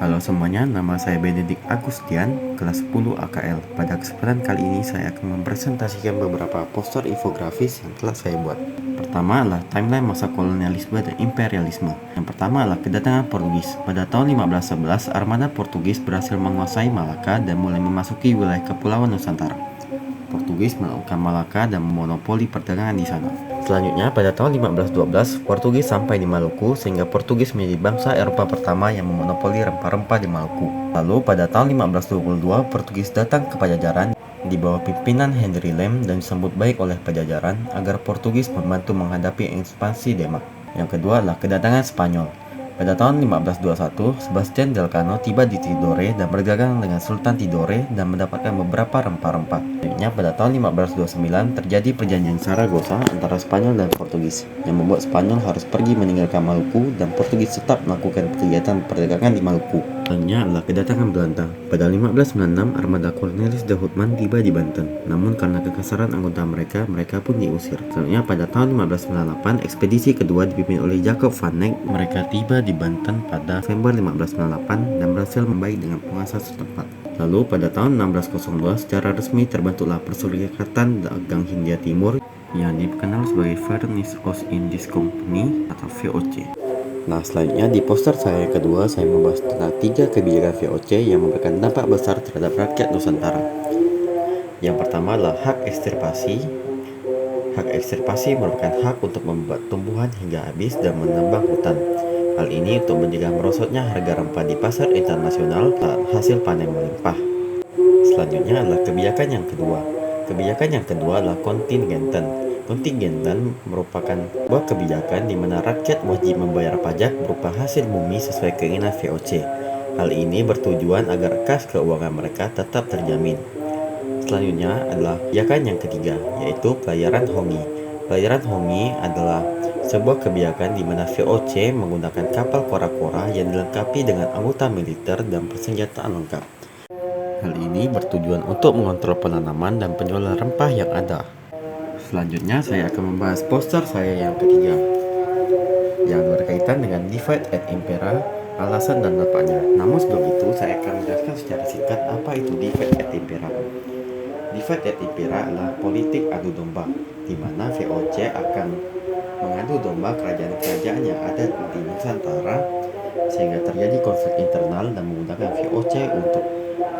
Halo semuanya, nama saya Benedict Agustian, kelas 10 AKL. Pada kesempatan kali ini saya akan mempresentasikan beberapa poster infografis yang telah saya buat. Pertama adalah timeline masa kolonialisme dan imperialisme. Yang pertama adalah kedatangan Portugis. Pada tahun 1511, armada Portugis berhasil menguasai Malaka dan mulai memasuki wilayah Kepulauan Nusantara. Portugis melakukan Malaka dan memonopoli perdagangan di sana. Selanjutnya, pada tahun 1512, Portugis sampai di Maluku sehingga Portugis menjadi bangsa Eropa pertama yang memonopoli rempah-rempah di Maluku. Lalu, pada tahun 1522, Portugis datang ke Pajajaran di bawah pimpinan Henry Lem dan disambut baik oleh Pajajaran agar Portugis membantu menghadapi ekspansi Denmark. Yang kedua adalah kedatangan Spanyol. Pada tahun 1521, Sebastian Elcano tiba di Tidore dan berdagang dengan Sultan Tidore dan mendapatkan beberapa rempah-rempah. Selanjutnya, pada tahun 1529 terjadi perjanjian Saragossa antara Spanyol dan Portugis yang membuat Spanyol harus pergi meninggalkan Maluku dan Portugis tetap melakukan kegiatan perdagangan di Maluku. Selanjutnya adalah kedatangan Belanda. Pada 1596, armada kolonialis de Houtman tiba di Banten. Namun karena kekasaran anggota mereka pun diusir. Selanjutnya pada tahun 1598, ekspedisi kedua dipimpin oleh Jacob van Eyck. Mereka tiba di Banten pada November 1598 dan berhasil membaik dengan penguasa setempat. Lalu pada tahun 1602 secara resmi terbentuklah Perserikatan Dagang Hindia Timur yang dikenal sebagai Foreign East Company atau VOC. Nah, selanjutnya di poster saya yang kedua, saya membahas tentang 3 kebijakan VOC yang memberikan dampak besar terhadap rakyat Nusantara. Yang pertama adalah hak ekstirpasi. Hak ekstirpasi merupakan hak untuk membuat tumbuhan hingga habis dan menebang hutan. Hal ini untuk mencegah merosotnya harga rempah di pasar internasional saat hasil panen melimpah. Selanjutnya adalah kebijakan yang kedua. Kebijakan yang kedua adalah kontingenten. Kontingenten merupakan sebuah kebijakan di mana rakyat wajib membayar pajak berupa hasil bumi sesuai keinginan VOC. Hal ini bertujuan agar kas keuangan mereka tetap terjamin. Selanjutnya adalah kebijakan yang ketiga, yaitu pelayaran Hongi. Pelayaran Hongi adalah sebuah kebijakan di mana VOC menggunakan kapal kora-kora yang dilengkapi dengan anggota militer dan persenjataan lengkap. Hal ini bertujuan untuk mengontrol penanaman dan penjualan rempah yang ada. Selanjutnya saya akan membahas poster saya yang ketiga yang berkaitan dengan Divide et Impera, alasan dan dampaknya. Namun sebelum itu saya akan menjelaskan secara singkat apa itu Divide et Impera. Divide et Impera adalah politik adu domba, di mana VOC akan mengadu domba kerajaan-kerajaan yang ada di Nusantara sehingga terjadi konflik internal dan menggunakan VOC untuk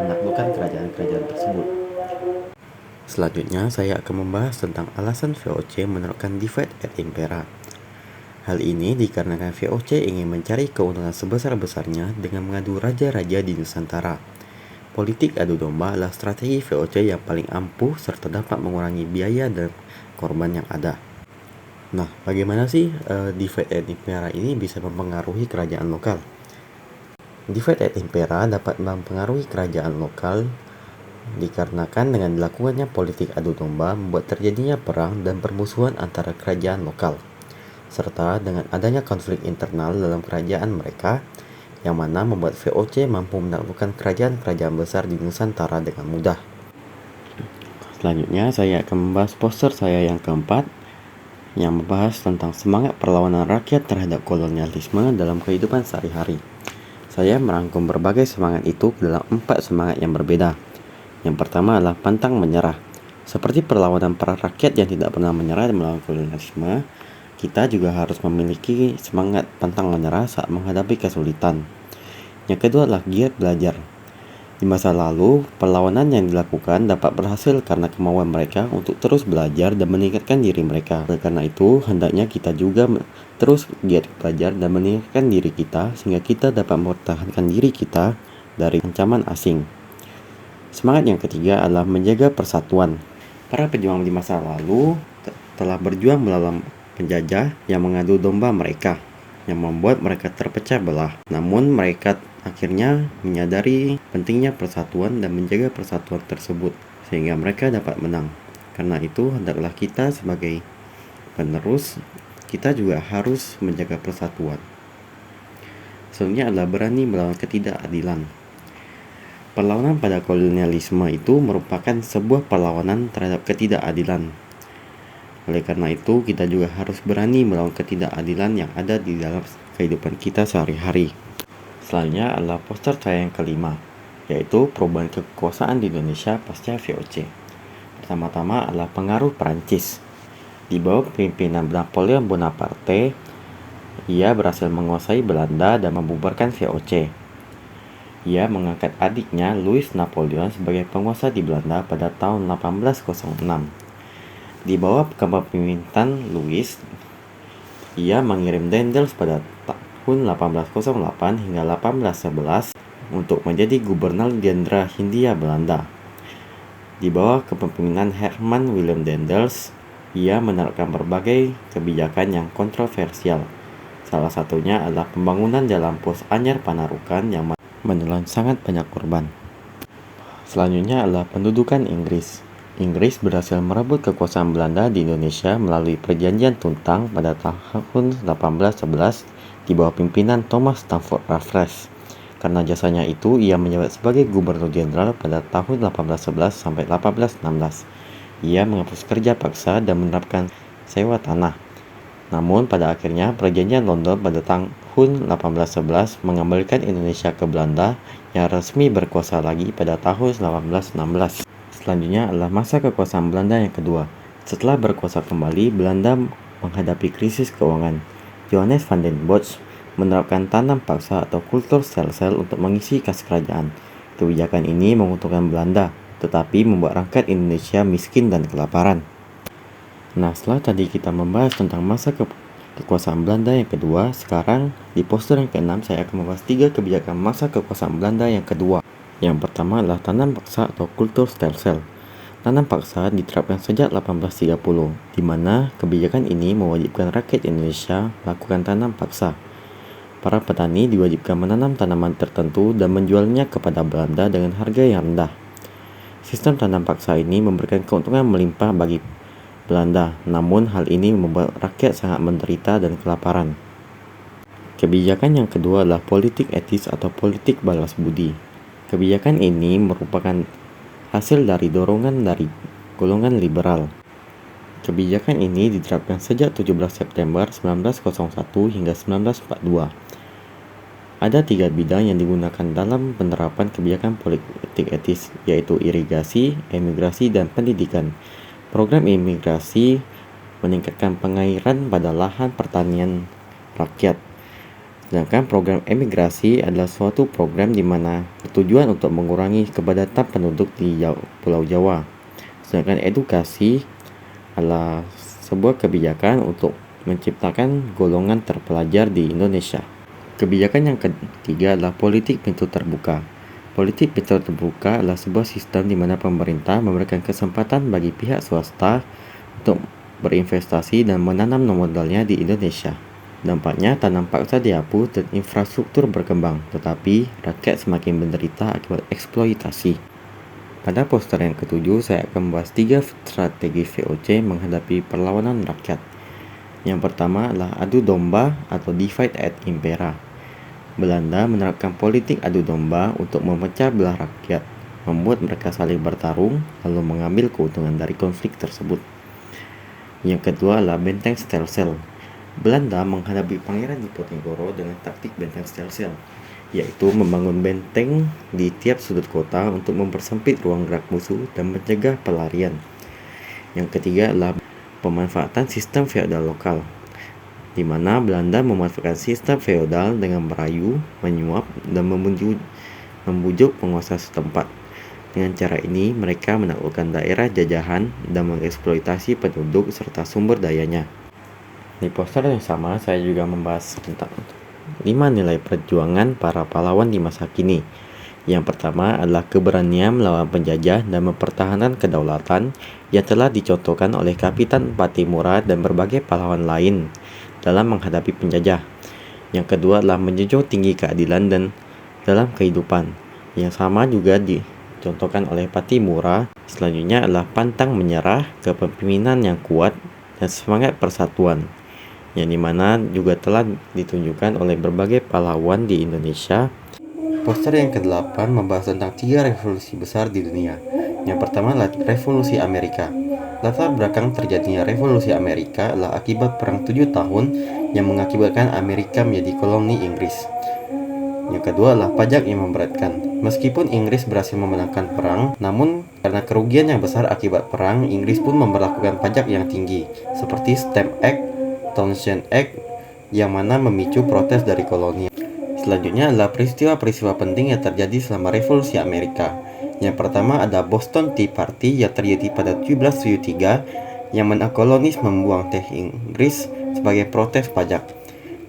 menaklukkan kerajaan-kerajaan tersebut. Selanjutnya saya akan membahas tentang alasan VOC menerapkan Divide et Impera. Hal ini dikarenakan VOC ingin mencari keuntungan sebesar-besarnya dengan mengadu raja-raja di Nusantara. Politik adu domba adalah strategi VOC yang paling ampuh serta dapat mengurangi biaya dan korban yang ada. Nah, bagaimana sih Divide et Impera ini bisa mempengaruhi kerajaan lokal? Divide et Impera dapat mempengaruhi kerajaan lokal dikarenakan dengan dilakukannya politik adu domba membuat terjadinya perang dan permusuhan antara kerajaan lokal, serta dengan adanya konflik internal dalam kerajaan mereka, yang mana membuat VOC mampu menaklukkan kerajaan-kerajaan besar di Nusantara dengan mudah. Selanjutnya saya akan membahas poster saya yang keempat, yang membahas tentang semangat perlawanan rakyat terhadap kolonialisme dalam kehidupan sehari-hari. Saya merangkum berbagai semangat itu dalam 4 semangat yang berbeda. Yang pertama adalah pantang menyerah. Seperti perlawanan para rakyat yang tidak pernah menyerah melawan kolonialisme, kita juga harus memiliki semangat pantang menyerah saat menghadapi kesulitan. Yang kedua adalah giat belajar. Di masa lalu, perlawanan yang dilakukan dapat berhasil karena kemauan mereka untuk terus belajar dan meningkatkan diri mereka. Oleh karena itu, hendaknya kita juga terus giat belajar dan meningkatkan diri kita sehingga kita dapat mempertahankan diri kita dari ancaman asing. Semangat yang ketiga adalah menjaga persatuan. Para pejuang di masa lalu telah berjuang melawan penjajah yang mengadu domba mereka, yang membuat mereka terpecah belah. Namun mereka akhirnya menyadari pentingnya persatuan dan menjaga persatuan tersebut, sehingga mereka dapat menang. Karena itu, hendaklah kita sebagai penerus, kita juga harus menjaga persatuan. Selanjutnya adalah berani melawan ketidakadilan. Perlawanan pada kolonialisme itu merupakan sebuah perlawanan terhadap ketidakadilan. Oleh karena itu, kita juga harus berani melawan ketidakadilan yang ada di dalam kehidupan kita sehari-hari. Selanjutnya adalah poster saya yang kelima, yaitu perubahan kekuasaan di Indonesia pasca VOC. Pertama-tama adalah pengaruh Perancis. Di bawah pimpinan Napoleon Bonaparte, ia berhasil menguasai Belanda dan membubarkan VOC. Ia mengangkat adiknya Louis Napoleon sebagai penguasa di Belanda pada tahun 1806. Di bawah kepemimpinan Louis, ia mengirim Daendels pada tahun 1808 hingga 1811 untuk menjadi Gubernur Jenderal Hindia Belanda. Di bawah kepemimpinan Herman Willem Daendels, ia menerapkan berbagai kebijakan yang kontroversial. Salah satunya adalah pembangunan jalan pos Anyar Panarukan yang menelan sangat banyak korban. Selanjutnya adalah pendudukan Inggris. Inggris berhasil merebut kekuasaan Belanda di Indonesia melalui Perjanjian Tuntang pada tahun 1811 di bawah pimpinan Thomas Stamford Raffles. Karena jasanya itu, ia menjabat sebagai Gubernur Jenderal pada tahun 1811 sampai 1816. Ia menghapus kerja paksa dan menerapkan sewa tanah. Namun pada akhirnya Perjanjian London pada tahun 1811 mengembalikan Indonesia ke Belanda yang resmi berkuasa lagi pada tahun 1816. Selanjutnya adalah masa kekuasaan Belanda yang kedua. Setelah berkuasa kembali, Belanda menghadapi krisis keuangan. Johannes van den Bosch menerapkan tanam paksa atau kultur sel-sel untuk mengisi kas kerajaan. Kebijakan ini menguntungkan Belanda, tetapi membuat rakyat Indonesia miskin dan kelaparan. Nah, setelah tadi kita membahas tentang masa kekuasaan Belanda yang kedua, sekarang di poster yang ke-6 saya akan membahas 3 kebijakan masa kekuasaan Belanda yang kedua. Yang pertama adalah tanam paksa atau kultur sel-sel. Tanam paksa diterapkan sejak 1830, di mana kebijakan ini mewajibkan rakyat Indonesia melakukan tanam paksa. Para petani diwajibkan menanam tanaman tertentu dan menjualnya kepada Belanda dengan harga yang rendah. Sistem tanam paksa ini memberikan keuntungan melimpah bagi Belanda, namun hal ini membuat rakyat sangat menderita dan kelaparan. Kebijakan yang kedua adalah politik etis atau politik balas budi. Kebijakan ini merupakan hasil dari dorongan dari golongan liberal. Kebijakan ini diterapkan sejak 17 September 1901 hingga 1942. Ada 3 bidang yang digunakan dalam penerapan kebijakan politik etis, yaitu irigasi, emigrasi, dan pendidikan. Program imigrasi meningkatkan pengairan pada lahan pertanian rakyat. Sedangkan program emigrasi adalah suatu program di mana bertujuan untuk mengurangi kepadatan penduduk di Pulau Jawa. Sedangkan edukasi adalah sebuah kebijakan untuk menciptakan golongan terpelajar di Indonesia. Kebijakan yang ketiga adalah politik pintu terbuka. Politik pintu terbuka adalah sebuah sistem di mana pemerintah memberikan kesempatan bagi pihak swasta untuk berinvestasi dan menanam modalnya di Indonesia. Dampaknya tanam paksa dihapus dan infrastruktur berkembang, tetapi rakyat semakin menderita akibat eksploitasi. Pada poster yang ketujuh, saya akan membahas 3 strategi VOC menghadapi perlawanan rakyat. Yang pertama adalah adu domba atau divide et impera. Belanda menerapkan politik adu domba untuk memecah belah rakyat, membuat mereka saling bertarung, lalu mengambil keuntungan dari konflik tersebut. Yang kedua adalah benteng sel-sel. Belanda menghadapi Pangeran Diponegoro dengan taktik benteng sel-sel, yaitu membangun benteng di tiap sudut kota untuk mempersempit ruang gerak musuh dan mencegah pelarian. Yang ketiga adalah pemanfaatan sistem feodal lokal, di mana Belanda memanfaatkan sistem feodal dengan merayu, menyuap, dan membujuk penguasa setempat. Dengan cara ini, mereka menaklukkan daerah jajahan dan mengeksploitasi penduduk serta sumber dayanya. Di poster yang sama, saya juga membahas tentang 5 nilai perjuangan para pahlawan di masa kini. Yang pertama adalah keberanian melawan penjajah dan mempertahankan kedaulatan yang telah dicontohkan oleh Kapitan Patimura dan berbagai pahlawan lain dalam menghadapi penjajah. Yang kedua adalah menjunjung tinggi keadilan dan dalam kehidupan. Yang sama juga dicontohkan oleh Patimura. Selanjutnya adalah pantang menyerah, kepemimpinan yang kuat, dan semangat persatuan, yang dimana juga telah ditunjukkan oleh berbagai pahlawan di Indonesia. Poster yang ke-8 membahas tentang 3 revolusi besar di dunia. Yang pertama adalah Revolusi Amerika. Latar belakang terjadinya Revolusi Amerika adalah akibat Perang 7 tahun yang mengakibatkan Amerika menjadi koloni Inggris. Yang kedua adalah pajak yang memberatkan. Meskipun Inggris berhasil memenangkan perang, namun karena kerugian yang besar akibat perang, Inggris pun memberlakukan pajak yang tinggi, seperti Stamp Act, Townshend Act, yang mana memicu protes dari koloni. Selanjutnya adalah peristiwa-peristiwa penting yang terjadi selama Revolusi Amerika. Yang pertama ada Boston Tea Party yang terjadi pada 1773, yang mana kolonis membuang teh Inggris sebagai protes pajak.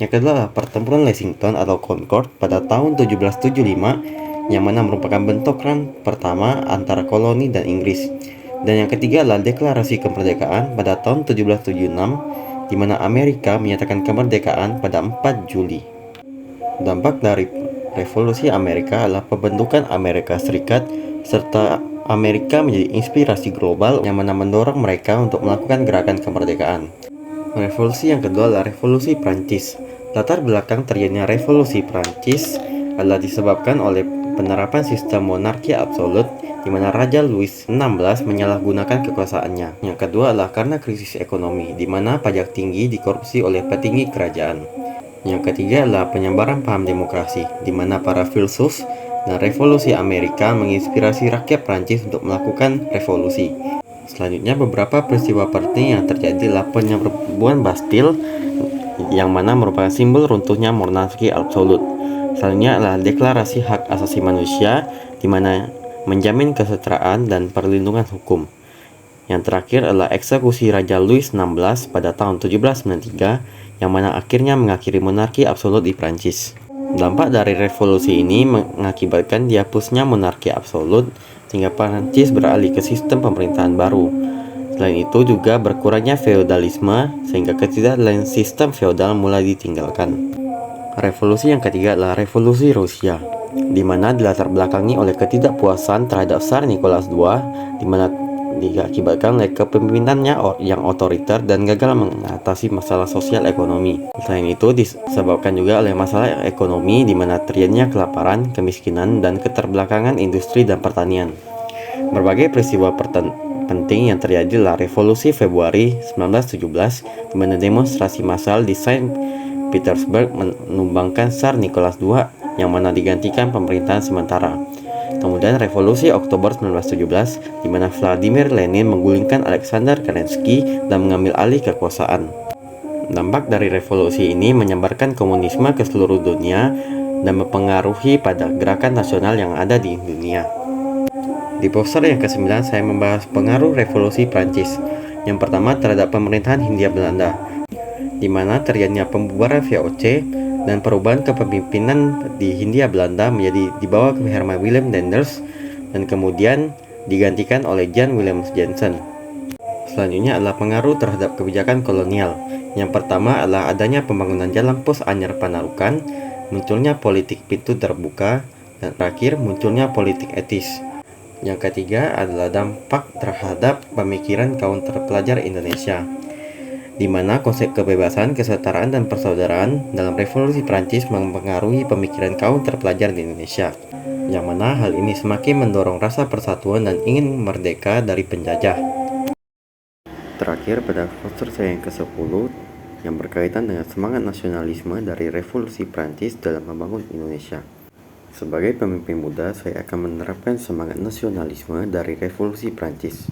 Yang kedua adalah pertempuran Lexington atau Concord pada tahun 1775, yang mana merupakan bentrokan pertama antara koloni dan Inggris. Dan yang ketiga adalah deklarasi kemerdekaan pada tahun 1776, di mana Amerika menyatakan kemerdekaan pada 4 Juli. Dampak dari Revolusi Amerika adalah pembentukan Amerika Serikat, serta Amerika menjadi inspirasi global yang mana mendorong mereka untuk melakukan gerakan kemerdekaan. Revolusi yang kedua adalah Revolusi Prancis. Latar belakang terjadinya Revolusi Prancis adalah disebabkan oleh penerapan sistem monarki absolut, di mana Raja Louis XVI menyalahgunakan kekuasaannya. Yang kedua adalah karena krisis ekonomi, di mana pajak tinggi dikorupsi oleh petinggi kerajaan. Yang ketiga adalah penyebaran paham demokrasi, di mana para filsuf dan Revolusi Amerika menginspirasi rakyat Prancis untuk melakukan revolusi. Selanjutnya beberapa peristiwa penting yang terjadi adalah penyerbuan Bastille, yang mana merupakan simbol runtuhnya monarki absolut. Selanjutnya adalah deklarasi hak asasi manusia, di mana menjamin kesetaraan dan perlindungan hukum. Yang terakhir adalah eksekusi Raja Louis XVI pada tahun 1793, yang mana akhirnya mengakhiri monarki absolut di Prancis. Dampak dari revolusi ini mengakibatkan dihapusnya monarki absolut, sehingga Prancis beralih ke sistem pemerintahan baru. Selain itu juga berkurangnya feodalisme, sehingga ketidakadilan sistem feodal mulai ditinggalkan. Revolusi yang ketiga adalah Revolusi Rusia, di mana dilatar belakangi oleh ketidakpuasan terhadap Tsar Nicholas II, di mana diakibatkan oleh kepemimpinannya yang otoriter dan gagal mengatasi masalah sosial ekonomi. Selain itu disebabkan juga oleh masalah ekonomi, di mana terjadinya kelaparan, kemiskinan, dan keterbelakangan industri dan pertanian. Berbagai peristiwa penting yang terjadi adalah Revolusi Februari 1917, di mana demonstrasi massal di Saint Petersburg menumbangkan Tsar Nicholas II, yang mana digantikan pemerintahan sementara. Kemudian Revolusi Oktober 1917, di mana Vladimir Lenin menggulingkan Alexander Kerensky dan mengambil alih kekuasaan. Dampak dari revolusi ini menyebarkan komunisme ke seluruh dunia dan mempengaruhi pada gerakan nasional yang ada di dunia. Di poster yang ke-9 saya membahas pengaruh revolusi Prancis. Yang pertama terhadap pemerintahan Hindia Belanda, di mana terjadinya pembubaran VOC dan perubahan kepemimpinan di Hindia Belanda menjadi dibawa ke Herman Willem Daendels dan kemudian digantikan oleh Jan Willem Jansen. Selanjutnya adalah pengaruh terhadap kebijakan kolonial. Yang pertama adalah adanya pembangunan jalan pos anyar Panarukan, munculnya politik pintu terbuka, dan terakhir munculnya politik etis. Yang ketiga adalah dampak terhadap pemikiran kaum terpelajar Indonesia, di mana konsep kebebasan, kesetaraan, dan persaudaraan dalam Revolusi Prancis mempengaruhi pemikiran kaum terpelajar di Indonesia, yang mana hal ini semakin mendorong rasa persatuan dan ingin merdeka dari penjajah. Terakhir pada poster saya yang ke-10 yang berkaitan dengan semangat nasionalisme dari Revolusi Prancis dalam membangun Indonesia. Sebagai pemimpin muda, saya akan menerapkan semangat nasionalisme dari Revolusi Prancis,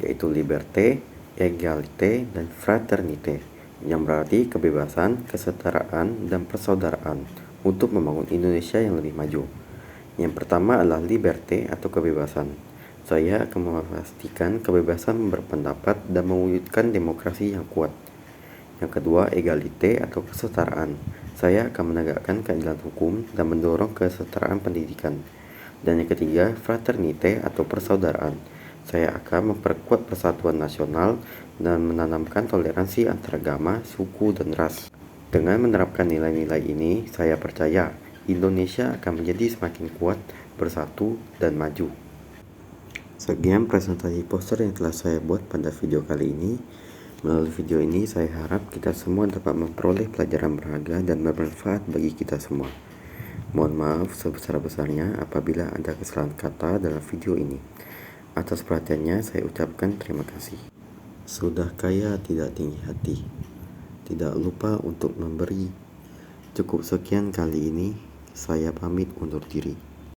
yaitu liberté, égalité, dan fraternité, yang berarti kebebasan, kesetaraan, dan persaudaraan untuk membangun Indonesia yang lebih maju. Yang pertama adalah liberté atau kebebasan. Saya akan memastikan kebebasan berpendapat dan mewujudkan demokrasi yang kuat. Yang kedua, égalité atau kesetaraan. Saya akan menegakkan keadilan hukum dan mendorong kesetaraan pendidikan. Dan yang ketiga, fraternité atau persaudaraan. Saya akan memperkuat persatuan nasional dan menanamkan toleransi antaragama, suku, dan ras. Dengan menerapkan nilai-nilai ini, saya percaya Indonesia akan menjadi semakin kuat, bersatu, dan maju. Sekian presentasi poster yang telah saya buat pada video kali ini. Melalui video ini, saya harap kita semua dapat memperoleh pelajaran berharga dan bermanfaat bagi kita semua. Mohon maaf sebesar-besarnya apabila ada kesalahan kata dalam video ini. Atas perhatiannya saya ucapkan terima kasih. Sudah kaya tidak tinggi hati, tidak lupa untuk memberi. Cukup sekian kali ini. Saya pamit undur diri.